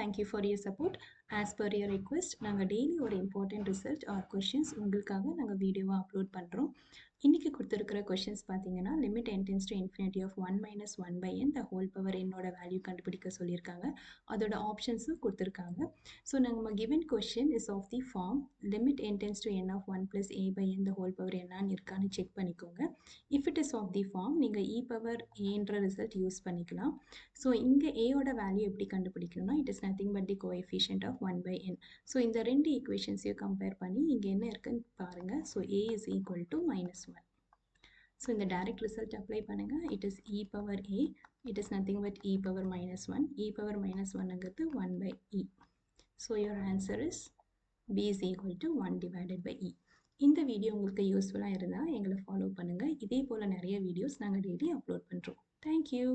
Thank you for your support. As per your request, நாங்கள் daily ஒரு important result R questions உங்களுக்காக நாங்கள் வீடியோவாக அப்லோட் பண்ணுறோம். இன்றைக்கி கொடுத்துருக்கிற கொஷின்ஸ் பார்த்தீங்கன்னா limit n tends to infinity of 1 minus 1 by n the whole power என்னோட வேல்யூ கண்டுபிடிக்க சொல்லியிருக்காங்க. அதோட ஆப்ஷன்ஸும் கொடுத்துருக்காங்க. ஸோ நம்ம given question is of the form limit n tends to n of 1 plus a by n the whole power என்னன்னு இருக்கான்னு check பண்ணிக்கோங்க. If it is of the form நீங்கள் e power aன்ற ரிசல்ட் யூஸ் பண்ணிக்கலாம். So இங்கே ஏயோட value எப்படி கண்டுபிடிக்கணும்னா it is nothing but the coefficient of 1 by n. So இந்த ரெண்டு ஈக்குவேஷன்ஸையும் கம்பேர் பண்ணி இங்கே என்ன இருக்குன்னு பாருங்கள். So a is equal to minus 1. So இந்த டைரக்ட் ரிசல்ட் அப்ளை பண்ணுங்கள். it is e power a, it is nothing but e power minus 1. e power minus 1ங்கிறது 1 by e. So your answer is b is equal to 1 divided by e. இந்த video உங்களுக்கு யூஸ்ஃபுல்லாக இருந்தால் எங்களை follow பண்ணுங்கள். இதே போல் நிறைய videos நாங்கள் daily upload பண்ணுறோம். தேங்க்யூ.